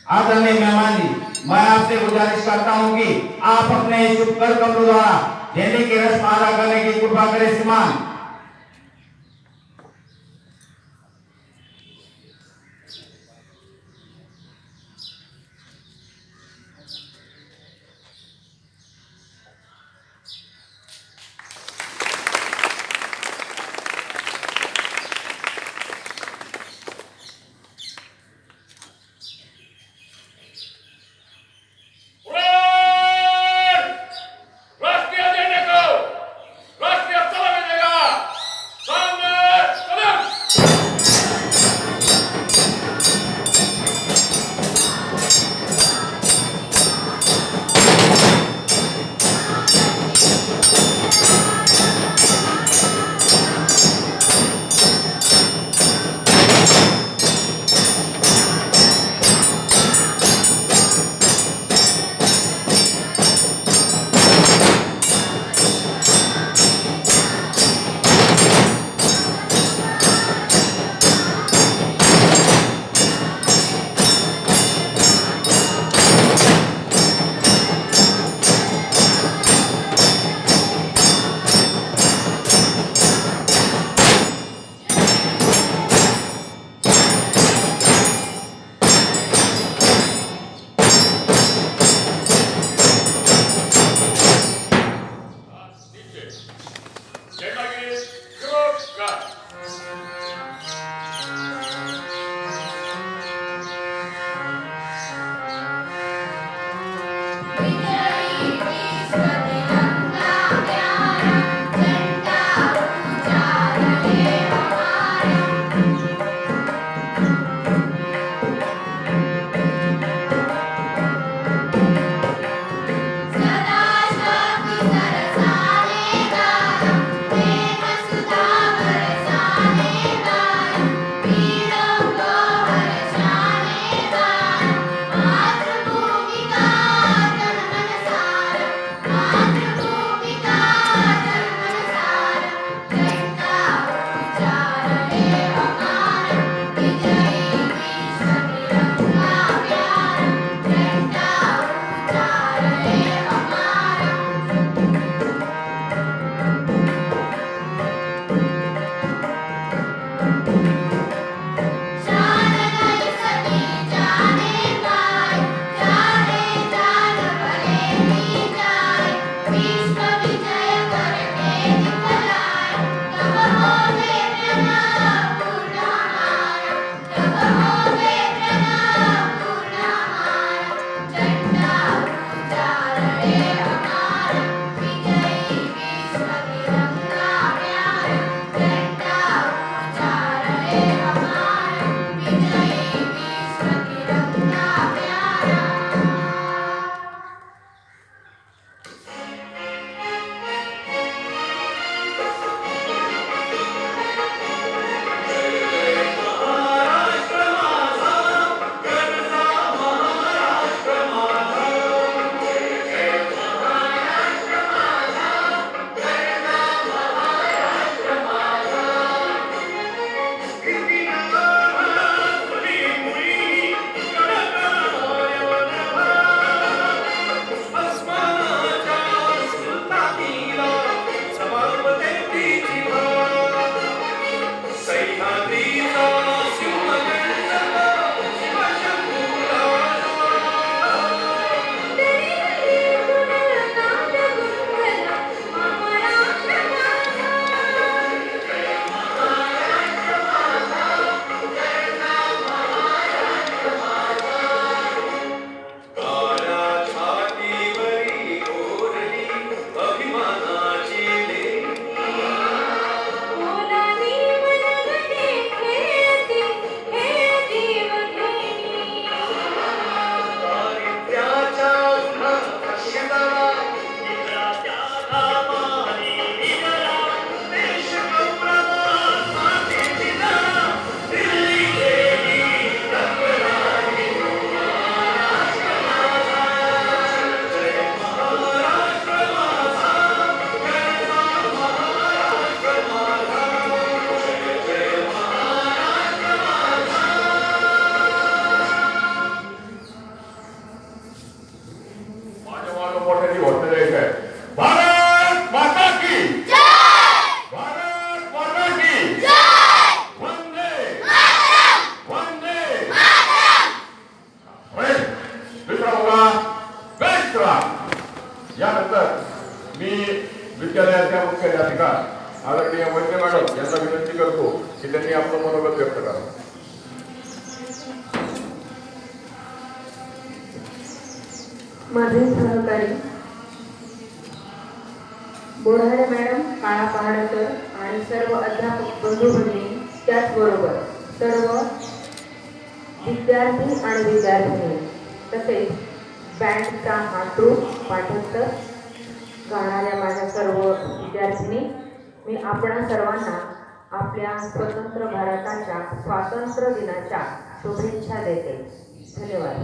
आदरणीय मेहमान जी, मैं आपसे गुजारिश करता हूं कि आप अपने शुभ कर कमलों द्वारा झंडे की रस्म अदा करने की कृपा करें। श्रीमान राष्ट्रीय झंडे को राष्ट्रीय सलामी देगा। विद्यालयाच्या मुख्याध्यापिका आदरणीय वैद्य मॅडम यांना विनंती करतो की त्यांनी आपलं मनोगत व्यक्त करावं. माझे सहकारी बोराडे मॅडम, काळा पहाड सर आणि सर्व अध्यापक बंधू भगिनी, त्याचबरोबर सर्व विद्यार्थी आणि विद्यार्थिनी, तसेच बँडचा हा ट्रूप पाठक गाणाऱ्या माझ्या सर्व विद्यार्थिनी, मी आपणा सर्वांना आपल्या स्वतंत्र भारताच्या स्वातंत्र्य दिनाच्या शुभेच्छा देते. धन्यवाद.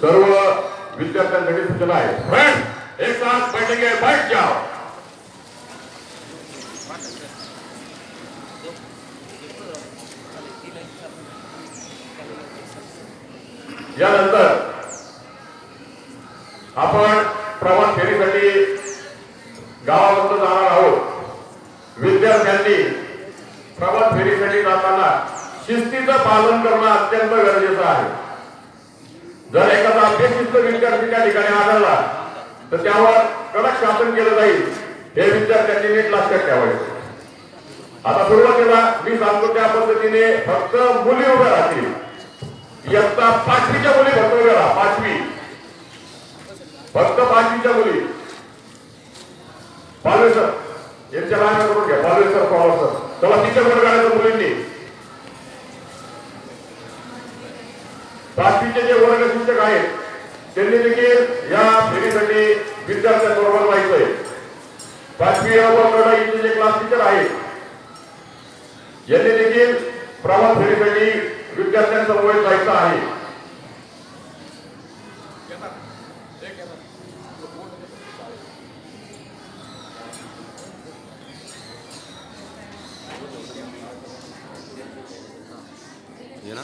सर्व विद्यार्थ्यांसाठी सूचना आहे. फ्रेंड, एक साथ बैठेंगे, बैठ जाओ. यानंतर आपण प्रवास फेरीसाठी गावामध्ये जाणार आहोत. विद्यार्थ्यांनी प्रवास फेरीसाठी जाताना शिस्तीचं पालन करणं अत्यंत गरजेचं आहे. जर एखादा अभ्यासित विद्यार्थी त्या ठिकाणी आढळला तर त्यावर कडक शासन केलं जाईल, हे विद्यार्थ्यांनी नीट लक्षात ठेवायचं. आता सुरुवातीला मी सांगतो त्या पद्धतीने फक्त मुली उभ्या राहतील. इयत्ता 5वीच्या मुली फक्त उभ्या राहा. 5वी, फक्त 5वीच्या मुली. पालवे सर यांच्या लाईन करून घ्या. पालवे सर, पवार सर, चला तिच्या वर्गाच्या मुलींनी 5वीचे जे वर्ग शिक्षक आहेत त्यांनी देखील या फेरीसाठी विद्यार्थ्यांबरोबर जायचंय. 5वी इथे जे क्लास टीचर आहेत यांनी देखील प्रवास फेरीसाठी विद्यार्थ्यांसमोर जायचं आहे. ये ना